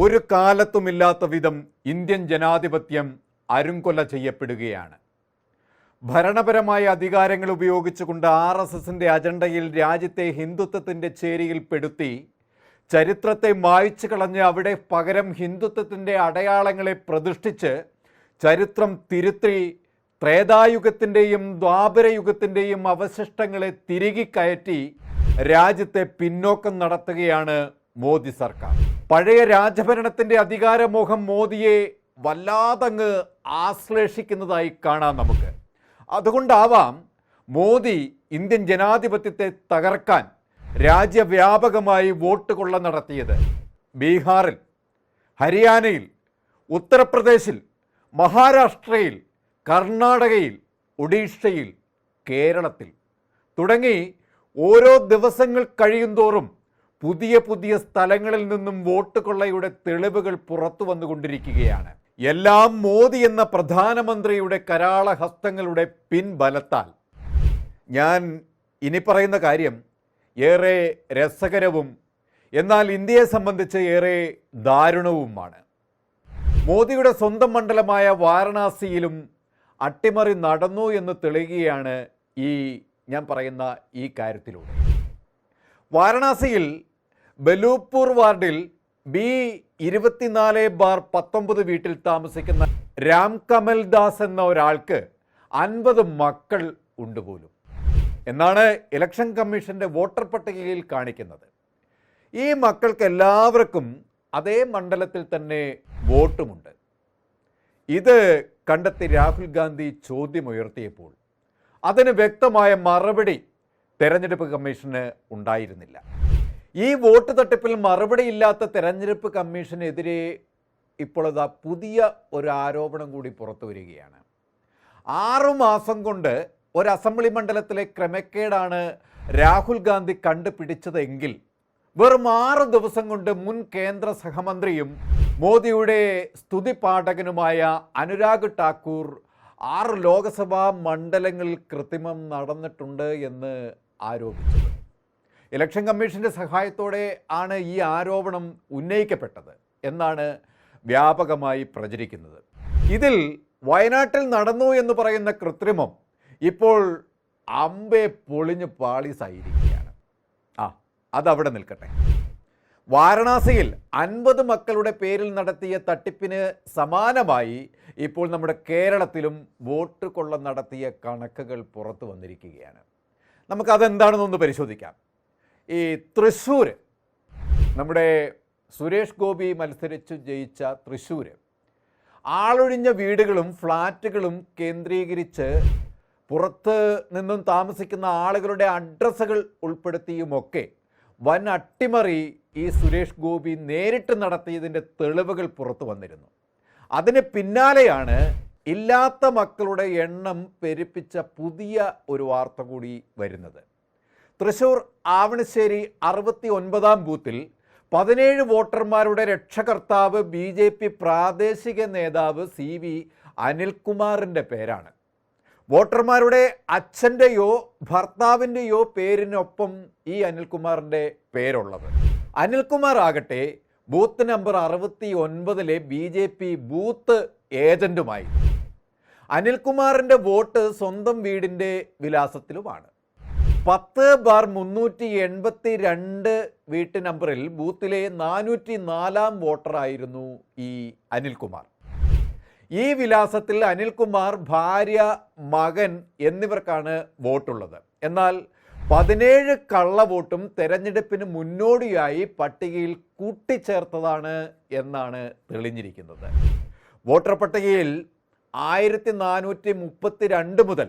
ഒരു കാലത്തുമില്ലാത്ത വിധം ഇന്ത്യൻ ജനാധിപത്യം അരുംകൊല ചെയ്യപ്പെടുകയാണ്. ഭരണപരമായ അധികാരങ്ങൾ ഉപയോഗിച്ചുകൊണ്ട് RSSന്റെ അജണ്ടയിൽ രാജ്യത്തെ ഹിന്ദുത്വത്തിൻ്റെ ചേരിയിൽ പെടുത്തി ചരിത്രത്തെ മായ്ച്ചു കളഞ്ഞ് അവിടെ പകരം ഹിന്ദുത്വത്തിൻ്റെ അടയാളങ്ങളെ പ്രതിഷ്ഠിച്ച് ചരിത്രം തിരുത്തി ത്രേതായുഗത്തിൻ്റെയും ദ്വാപരയുഗത്തിൻ്റെയും അവശിഷ്ടങ്ങളെ തിരികെ കയറ്റി രാജ്യത്തെ പിന്നോക്കം നടത്തുകയാണ് മോദി സർക്കാർ. പഴയ രാജഭരണത്തിൻ്റെ അധികാരമോഹം മോദിയെ വല്ലാതങ്ങ് ആശ്ലേഷിക്കുന്നതായി കാണാം നമുക്ക്. അതുകൊണ്ടാവാം മോദി ഇന്ത്യൻ ജനാധിപത്യത്തെ തകർക്കാൻ രാജ്യവ്യാപകമായി വോട്ട് കൊള്ള നടത്തിയത്. ബീഹാറിൽ, ഹരിയാനയിൽ, ഉത്തർപ്രദേശിൽ, മഹാരാഷ്ട്രയിൽ, കർണാടകയിൽ, ഒഡീഷയിൽ, കേരളത്തിൽ തുടങ്ങി ഓരോ ദിവസങ്ങൾ കഴിയുന്തോറും പുതിയ പുതിയ സ്ഥലങ്ങളിൽ നിന്നും വോട്ട് കൊള്ളയുടെ തെളിവുകൾ പുറത്തു വന്നുകൊണ്ടിരിക്കുകയാണ്. എല്ലാം മോദി എന്ന പ്രധാനമന്ത്രിയുടെ കരാളഹസ്തങ്ങളുടെ പിൻബലത്താൽ. ഞാൻ ഇനി പറയുന്ന കാര്യം ഏറെ രസകരവും എന്നാൽ ഇന്ത്യയെ സംബന്ധിച്ച് ഏറെ ദാരുണവുമാണ്. മോദിയുടെ സ്വന്തം മണ്ഡലമായ വാരണാസിയിലും അട്ടിമറി നടന്നു എന്ന് തെളിയുകയാണ് ഞാൻ പറയുന്ന ഈ കാര്യത്തിലൂടെ. വാരണാസിയിൽ ബലൂപ്പൂർ വാർഡിൽ B24/19 വീട്ടിൽ താമസിക്കുന്ന രാം കമൽ ദാസ് എന്ന ഒരാൾക്ക് 50 മക്കൾ ഉണ്ട് പോലും എന്നാണ് ഇലക്ഷൻ കമ്മീഷന്റെ വോട്ടർ പട്ടികയിൽ കാണിക്കുന്നത്. ഈ മക്കൾക്ക് എല്ലാവർക്കും അതേ മണ്ഡലത്തിൽ തന്നെ വോട്ടുമുണ്ട്. ഇത് കണ്ടെത്തി രാഹുൽ ഗാന്ധി ചോദ്യമുയർത്തിയപ്പോൾ അതിന് വ്യക്തമായ മറുപടി തെരഞ്ഞെടുപ്പ് കമ്മീഷന് ഉണ്ടായിരുന്നില്ല. ഈ വോട്ട് തട്ടിപ്പിൽ മറുപടിയില്ലാത്ത തെരഞ്ഞെടുപ്പ് കമ്മീഷനെതിരെ ഇപ്പോൾ പുതിയ ഒരു ആരോപണം കൂടി പുറത്തു വരികയാണ്. 6 മാസം കൊണ്ട് ഒരു അസംബ്ലി മണ്ഡലത്തിലെ ക്രമക്കേടാണ് രാഹുൽ ഗാന്ധി കണ്ടുപിടിച്ചതെങ്കിൽ വെറും 6 ദിവസം കൊണ്ട് മുൻ കേന്ദ്ര സഹമന്ത്രിയും മോദിയുടെ സ്തുതി പാഠകനുമായ അനുരാഗ് ഠാക്കൂർ 6 ലോക്സഭാ മണ്ഡലങ്ങളിൽ കൃത്രിമം നടന്നിട്ടുണ്ട് എന്ന് ആരോപിച്ചത്. ഇലക്ഷൻ കമ്മീഷന്റെ സഹായത്തോടെ ആണ് ഈ ആരോപണം ഉന്നയിക്കപ്പെട്ടത് എന്നാണ് വ്യാപകമായി പ്രചരിക്കുന്നത്. ഇതിൽ വയനാട്ടിൽ നടന്നു എന്ന് പറയുന്ന കൃത്രിമം ഇപ്പോൾ അമ്പെ പൊളിഞ്ഞ് പാളീസായിരിക്കുകയാണ്. അതവിടെ നിൽക്കട്ടെ. വാരണാസിയിൽ 50 മക്കളുടെ പേരിൽ നടത്തിയ തട്ടിപ്പിന് സമാനമായി ഇപ്പോൾ നമ്മുടെ കേരളത്തിലും വോട്ട് കൊള്ള നടത്തിയ കണക്കുകൾ പുറത്തു വന്നിരിക്കുകയാണ്. നമുക്കതെന്താണെന്നൊന്ന് പരിശോധിക്കാം. ഈ തൃശ്ശൂർ, നമ്മുടെ സുരേഷ് ഗോപി മത്സരിച്ച് ജയിച്ച തൃശ്ശൂർ, ആളൊഴിഞ്ഞ വീടുകളും ഫ്ലാറ്റുകളും കേന്ദ്രീകരിച്ച് പുറത്ത് നിന്നും താമസിക്കുന്ന ആളുകളുടെ അഡ്രസ്സുകൾ ഉൾപ്പെടുത്തിയുമൊക്കെ വൻ അട്ടിമറി ഈ സുരേഷ് ഗോപി നേരിട്ട് നടത്തിയതിൻ്റെ തെളിവുകൾ പുറത്തു വന്നിരുന്നു. അതിന് പിന്നാലെയാണ് ഇല്ലാത്ത മക്കളുടെ എണ്ണം പെരുപ്പിച്ച പുതിയ ഒരു വാർത്ത കൂടി വരുന്നത്. തൃശ്ശൂർ ആവണശ്ശേരി 69-ാം ബൂത്തിൽ 17 വോട്ടർമാരുടെ രക്ഷകർത്താവ് BJP പ്രാദേശിക നേതാവ് CV അനിൽകുമാറിൻ്റെ പേരാണ്. വോട്ടർമാരുടെ അച്ഛൻ്റെയോ ഭർത്താവിൻ്റെയോ പേരിനൊപ്പം ഈ അനിൽകുമാറിൻ്റെ പേരുള്ളത്. അനിൽകുമാർ ആകട്ടെ ബൂത്ത് നമ്പർ 69-ലെ BJP ബൂത്ത് ഏജന്റുമായി. അനിൽകുമാറിൻ്റെ വോട്ട് സ്വന്തം വീടിൻ്റെ വിലാസത്തിലുമാണ്. 10/382 വീട്ട് നമ്പറിൽ ബൂത്തിലെ 404-ാം വോട്ടറായിരുന്നു ഈ അനിൽകുമാർ. ഈ വിലാസത്തിൽ അനിൽകുമാർ, ഭാര്യ, മകൻ എന്നിവർക്കാണ് വോട്ടുള്ളത്. എന്നാൽ 17 കള്ളവോട്ടും തെരഞ്ഞെടുപ്പിന് മുന്നോടിയായി പട്ടികയിൽ കൂട്ടിച്ചേർത്തതാണ് എന്നാണ് തെളിഞ്ഞിരിക്കുന്നത്. വോട്ടർ പട്ടികയിൽ 1432 മുതൽ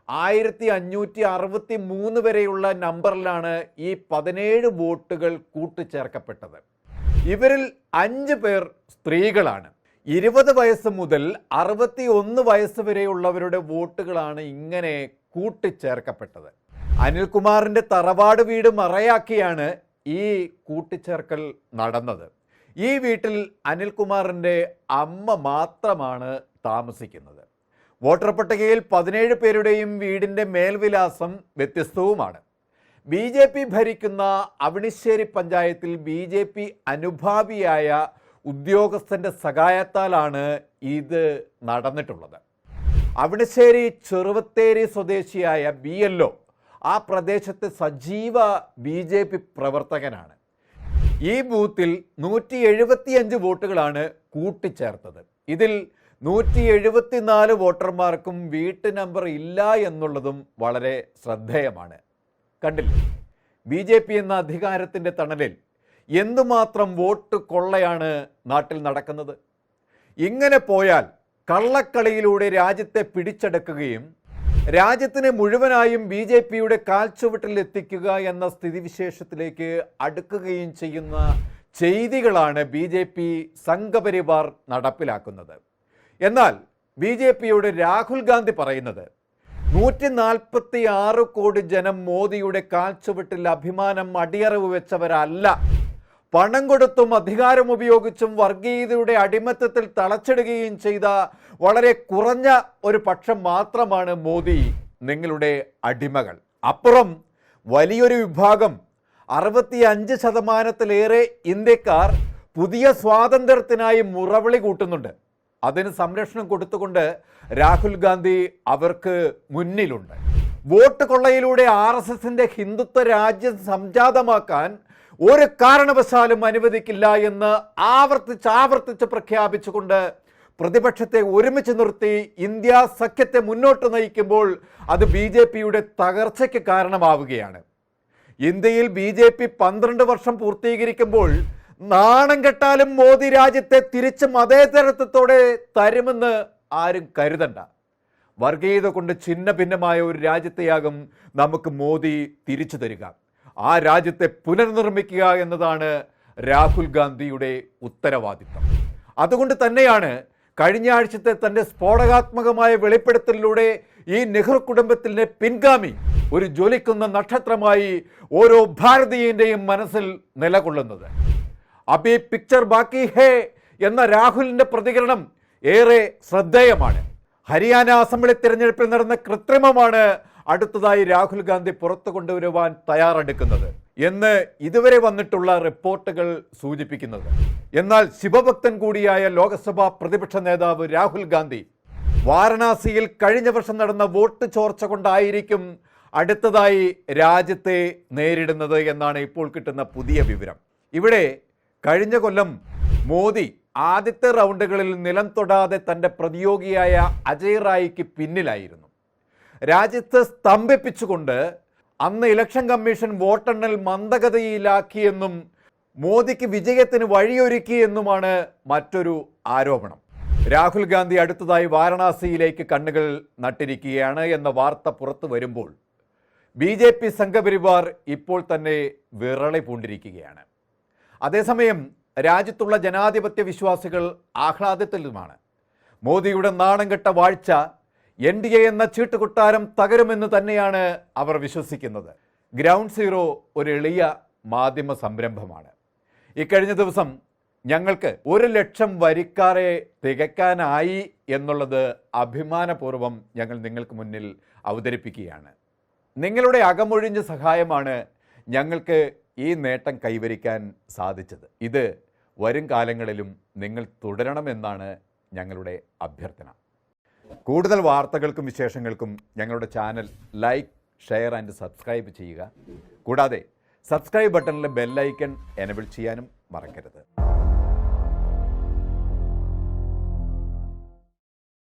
1563 വരെയുള്ള നമ്പറിലാണ് ഈ 17 വോട്ടുകൾ കൂട്ടിച്ചേർക്കപ്പെട്ടത്. ഇവരിൽ 5 പേർ സ്ത്രീകളാണ്. 20 വയസ്സ് മുതൽ 61 വയസ്സ് വരെയുള്ളവരുടെ വോട്ടുകളാണ് ഇങ്ങനെ കൂട്ടിച്ചേർക്കപ്പെട്ടത്. അനിൽകുമാറിൻ്റെ തറവാട് വീട് മറയാക്കിയാണ് ഈ കൂട്ടിച്ചേർക്കൽ നടന്നത്. ഈ വീട്ടിൽ അനിൽകുമാറിൻ്റെ അമ്മ മാത്രമാണ് താമസിക്കുന്നത്. വോട്ടർ പട്ടികയിൽ 17 പേരുടെയും വീടിൻ്റെ മേൽവിലാസം വ്യത്യസ്തവുമാണ്. BJP ഭരിക്കുന്ന അവണിശ്ശേരി പഞ്ചായത്തിൽ BJP അനുഭാവിയായ ഉദ്യോഗസ്ഥൻ്റെ സഹായത്താലാണ് ഇത് നടന്നിട്ടുള്ളത്. അവിണശ്ശേരി ചെറുവത്തേരി സ്വദേശിയായ BLO ആ പ്രദേശത്തെ സജീവ BJP പ്രവർത്തകനാണ്. ഈ ബൂത്തിൽ 175 വോട്ടുകളാണ് കൂട്ടിച്ചേർത്തത്. ഇതിൽ 174 വോട്ടർമാർക്കും വീട്ടു നമ്പർ ഇല്ല എന്നുള്ളതും വളരെ ശ്രദ്ധേയമാണ്. കണ്ടില്ലേ, BJP എന്ന അധികാരത്തിൻ്റെ തണലിൽ എന്തുമാത്രം വോട്ട് കൊള്ളയാണ് നാട്ടിൽ നടക്കുന്നത്. ഇങ്ങനെ പോയാൽ കള്ളക്കളിയിലൂടെ രാജ്യത്തെ പിടിച്ചടക്കുകയും രാജ്യത്തിനെ മുഴുവനായും BJPയുടെ കാൽച്ചുവട്ടിൽ എത്തിക്കുക എന്ന സ്ഥിതിവിശേഷത്തിലേക്ക് അടുക്കുകയും ചെയ്യുന്ന ചെയ്തികളാണ് BJP സംഘപരിവാർ നടപ്പിലാക്കുന്നത്. എന്നാൽ BJPയുടെ രാഹുൽ ഗാന്ധി പറയുന്നത് 146 കോടി ജനം മോദിയുടെ കാൽച്ചുവട്ടിൽ അഭിമാനം അടിയറവ് വെച്ചവരല്ല. പണം കൊടുത്തും അധികാരം ഉപയോഗിച്ചും വർഗീയതയുടെ അടിമത്തത്തിൽ തളച്ചിടുകയും ചെയ്ത വളരെ കുറഞ്ഞ ഒരു പക്ഷം മാത്രമാണ് മോദി നിങ്ങളുടെ അപ്പുറം വലിയൊരു വിഭാഗം 65% ഇന്ത്യക്കാർ പുതിയ സ്വാതന്ത്ര്യത്തിനായി മുറവിളി കൂട്ടുന്നുണ്ട്. അതിന് സംരക്ഷണം കൊടുത്തുകൊണ്ട് രാഹുൽ ഗാന്ധി അവർക്ക് മുന്നിലുണ്ട്. വോട്ട് കൊള്ളയിലൂടെ RSSന്റെ ഹിന്ദുത്വ രാജ്യം സംജാതമാക്കാൻ ഒരു കാരണവശാലും അനുവദിക്കില്ല എന്ന് ആവർത്തിച്ച് പ്രഖ്യാപിച്ചുകൊണ്ട് പ്രതിപക്ഷത്തെ ഒരുമിച്ച് നിർത്തി ഇന്ത്യ സഖ്യത്തെ മുന്നോട്ട് നയിക്കുമ്പോൾ അത് BJPയുടെ തകർച്ചയ്ക്ക് കാരണമാവുകയാണ്. ഇന്ത്യയിൽ BJP 12 വർഷം പൂർത്തീകരിക്കുമ്പോൾ നാണം കെട്ടാലും മോദി രാജ്യത്തെ തിരിച്ച് മതേതരത്വത്തോടെ തരുമെന്ന് ആരും കരുതണ്ട. വർഗീയത കൊണ്ട് ഛിന്ന ഭിന്നമായ ഒരു രാജ്യത്തെയാകും നമുക്ക് മോദി തിരിച്ചു തരിക. ആ രാജ്യത്തെ പുനർനിർമ്മിക്കുക എന്നതാണ് രാഹുൽ ഗാന്ധിയുടെ ഉത്തരവാദിത്തം. അതുകൊണ്ട് തന്നെയാണ് കഴിഞ്ഞ ആഴ്ചത്തെ തൻ്റെ സ്ഫോടകാത്മകമായ വെളിപ്പെടുത്തലിലൂടെ ഈ നെഹ്റു കുടുംബത്തിൻ്റെ പിൻഗാമി ഒരു ജ്വലിക്കുന്ന നക്ഷത്രമായി ഓരോ ഭാരതീയൻ്റെയും മനസ്സിൽ നിലകൊള്ളുന്നത്. അബി പിക്ചർ ബാക്കി ഹേ എന്ന രാഹുലിൻ്റെ പ്രതികരണം ഏറെ ശ്രദ്ധേയമാണ്. ഹരിയാന അസംബ്ലി തിരഞ്ഞെടുപ്പിൽ നടന്ന കൃത്രിമമാണ് അടുത്തതായി രാഹുൽ ഗാന്ധി പുറത്തു കൊണ്ടുവരുവാൻ തയ്യാറെടുക്കുന്നത് എന്ന് ഇതുവരെ വന്നിട്ടുള്ള റിപ്പോർട്ടുകൾ സൂചിപ്പിക്കുന്നത്. എന്നാൽ ശിവഭക്തൻ കൂടിയായ ലോക്സഭാ പ്രതിപക്ഷ നേതാവ് രാഹുൽ ഗാന്ധി വാരണാസിയിൽ കഴിഞ്ഞ വർഷം നടന്ന വോട്ട് ചോർച്ച കൊണ്ടായിരിക്കും അടുത്തതായി രാജ്യത്തെ നേരിടുന്നത് എന്നാണ് ഇപ്പോൾ കിട്ടുന്ന പുതിയ വിവരം. ഇവിടെ കഴിഞ്ഞ കൊല്ലം മോദി ആദ്യത്തെ റൗണ്ടുകളിൽ നിലം തൊടാതെ തൻ്റെ പ്രതിയോഗിയായ അജയ് റായിക്ക് പിന്നിലായിരുന്നു. രാജ്യത്തെ സ്തംഭിപ്പിച്ചുകൊണ്ട് അന്ന് ഇലക്ഷൻ കമ്മീഷൻ വോട്ടെണ്ണൽ മന്ദഗതിയിലാക്കിയെന്നും മോദിക്ക് വിജയത്തിന് വഴിയൊരുക്കിയെന്നുമാണ് മറ്റൊരു ആരോപണം. രാഹുൽ ഗാന്ധി അടുത്തതായി വാരണാസിയിലേക്ക് കണ്ണുകൾ നട്ടിരിക്കുകയാണ് എന്ന വാർത്ത പുറത്തു വരുമ്പോൾ BJP സംഘപരിവാർ ഇപ്പോൾ തന്നെ വിറളി പൂണ്ടിരിക്കുകയാണ്. അതേസമയം രാജ്യത്തുള്ള ജനാധിപത്യ വിശ്വാസികൾ ആഹ്ലാദത്തിലുമാണ്. മോദിയുടെ നാണംകെട്ട വാഴ്ച NDA എന്ന ചീട്ടുകൊട്ടാരം തകരുമെന്ന് തന്നെയാണ് അവർ വിശ്വസിക്കുന്നത്. ഗ്രൗണ്ട് സീറോ ഒരു എളിയ മാധ്യമ സംരംഭമാണ്. ഇക്കഴിഞ്ഞ ദിവസം ഞങ്ങൾക്ക് 1 ലക്ഷം വരിക്കാരെ തികയ്ക്കാനായി എന്നുള്ളത് അഭിമാനപൂർവ്വം ഞങ്ങൾ നിങ്ങൾക്ക് മുന്നിൽ അവതരിപ്പിക്കുകയാണ്. നിങ്ങളുടെ അകമൊഴിഞ്ഞ സഹായമാണ് ഞങ്ങൾക്ക് ഈ നേട്ടം കൈവരിക്കാൻ സാധിച്ചത്. ഇത് വരും കാലങ്ങളിലും നിങ്ങൾ തുടരണമെന്നാണ് ഞങ്ങളുടെ അഭ്യർത്ഥന. കൂടുതൽ വാർത്തകൾക്കും വിശേഷങ്ങൾക്കും ഞങ്ങളുടെ channel like, share and subscribe ചെയ്യുക. കൂടാതെ സബ്സ്ക്രൈബ് ബട്ടണിലെ ബെല്ലൈക്കൺ എനേബിൾ ചെയ്യാനും മറക്കരുത്.